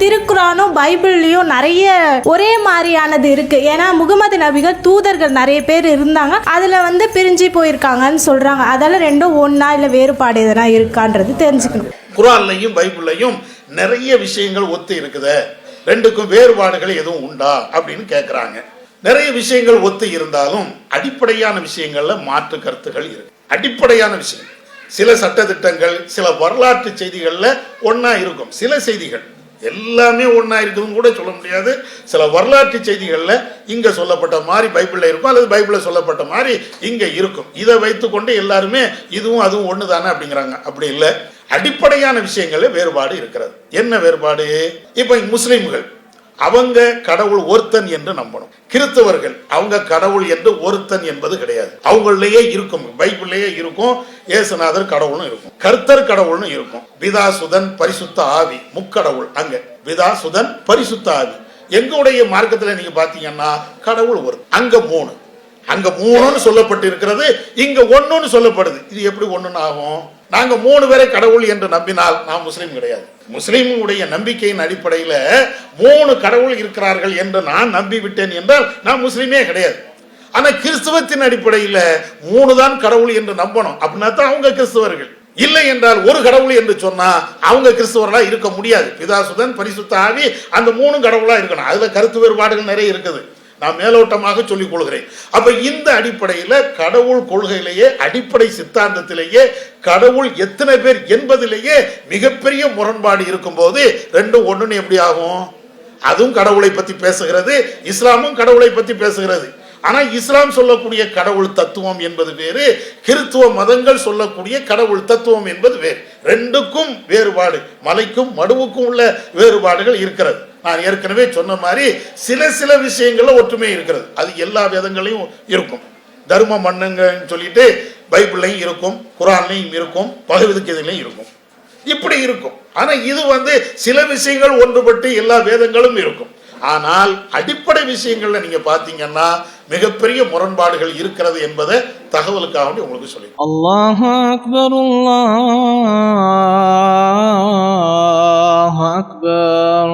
திருக்குரானும் பைபிள்லயும் நிறைய ஒரே மாதிரியானது இருக்கு. ஏன்னா முகமது நபிகள் தூதர்கள் நிறைய பேர் இருந்தாங்க, அதுல வந்து பிரிஞ்சு போயிருக்காங்கன்னு சொல்றாங்க. அதால ரெண்டும் ஒன்னா இல்ல வேறுபாடு எதனா இருக்கான்றது தெரிஞ்சுக்கணும். குரான்லையும் பைபிள்லையும் நிறைய விஷயங்கள் ஒத்து இருக்குது, ரெண்டுக்கும் வேறுபாடுகள் எதுவும் உண்டா அப்படின்னு கேட்கிறாங்க. நிறைய விஷயங்கள் ஒத்து இருந்தாலும் அடிப்படையான விஷயங்கள்ல மாற்று கருத்துகள் இருக்கு. அடிப்படையான விஷயம் சில சட்டதிட்டங்கள், சில வரலாற்று செய்திகள்ல ஒன்னா இருக்கும். சில செய்திகள் எல்லாமே ஒன்னா இருக்குதுன்னு கூட சொல்ல முடியாது. சில வரலாற்று செய்திகள்ல இங்க சொல்லப்பட்ட மாதிரி பைபிள்ல இருக்கும், அல்லது பைபிள்ல சொல்லப்பட்ட மாதிரி இங்க இருக்கும். இதை வைத்துக்கொண்டு எல்லாருமே இதுவும் அதுவும் ஒண்ணு தானே அப்படிங்கிறாங்க. அப்படி இல்லை, அடிப்படையான விஷயங்கள்ல வேறுபாடு இருக்கிறது. என்ன வேறுபாடு? இப்ப முஸ்லிம்கள் அவங்க கடவுள் ஒருத்தன் என்று நம்பணும். கிறிஸ்தவர்கள் அவங்க கடவுள் என்று ஒருத்தன் என்பது கிடையாது. அவங்களிலேயே இருக்கும், பைபிள்லேயே இருக்கும், இயேசுநாதர் கடவுள்னு இருக்கும், கர்த்தர் கடவுள்னு இருக்கும், பிதா சுதன் பரிசுத்த ஆவி முக்கடவுள். அங்க பிதா சுதன் பரிசுத்த ஆவி. எங்களுடைய மார்க்கத்துல நீங்க பாத்தீங்கன்னா கடவுள் ஒரு, அங்க மூணு, அங்க மூணுன்னு சொல்லப்பட்டு இருக்கிறது, இங்க ஒண்ணுன்னு சொல்லப்படுது. இது எப்படி ஒண்ணுன்னு ஆகும்? நாங்க மூணு பேரை கடவுள் என்று நம்பினால் நான் முஸ்லீம் கிடையாது. முஸ்லீமுடைய நம்பிக்கையின் அடிப்படையில மூணு கடவுள் இருக்கிறார்கள் என்று நான் நம்பி விட்டேன் என்றால் நான் முஸ்லீமே கிடையாது. ஆனா கிறிஸ்துவத்தின் அடிப்படையில மூணு தான் கடவுள் என்று நம்பணும். அப்படின்னா தான் அவங்க கிறிஸ்தவர்கள். இல்லை என்றால் ஒரு கடவுள் என்று சொன்னா அவங்க கிறிஸ்தவர்களா இருக்க முடியாது. பிதாசுதன் பரிசுத்த ஆவி அந்த மூணு கடவுளா இருக்கணும். அதுல கருத்து வேறுபாடுகள் நிறைய இருக்குது, நான் மேலோட்டமாக சொல்லிக் கொள்கிறேன். அப்ப இந்த அடிப்படையில கடவுள் கொள்கையிலேயே, அடிப்படை சித்தாந்தத்திலேயே கடவுள் எத்தனை பேர் என்பதிலேயே மிகப்பெரிய முரண்பாடு இருக்கும் போது ரெண்டும் ஒண்ணுன்னு எப்படி ஆகும்? அதுவும் கடவுளை பத்தி பேசுகிறது, இஸ்லாமும் கடவுளை பத்தி பேசுகிறது. ஆனா இஸ்லாம் சொல்லக்கூடிய கடவுள் தத்துவம் என்பது வேறு, கிறிஸ்துவ மதங்கள் சொல்லக்கூடிய கடவுள் தத்துவம் என்பது வேறு. ரெண்டுக்கும் வேறுபாடு, மலைக்கும் மடுவுக்கும் உள்ள வேறுபாடுகள் இருக்கிறது. நான் ஏற்கனவே சொன்ன மாதிரி சில விஷயங்கள்ல ஒற்றுமை இருக்கிறது. அது எல்லா வேதங்களையும் இருக்கும். தர்ம மன்னங்கன்னு சொல்லிட்டு பைபிள்லையும் இருக்கும், குரான்லையும் இருக்கும், பகவத்கீதையிலையும் இருக்கும், இப்படி இருக்கும். ஆனா இது வந்து சில விஷயங்கள் ஒன்றுபட்டு எல்லா வேதங்களும் இருக்கும். ஆனால் அடிப்படை விஷயங்கள்ல நீங்க பாத்தீங்கன்னா மிகப்பெரிய முரண்பாடுகள் இருக்கிறது என்பதை தகவலுக்காக உங்களுக்கு சொல்லி. அல்லாஹ் அக்பர், அல்லாஹ் அக்பர்.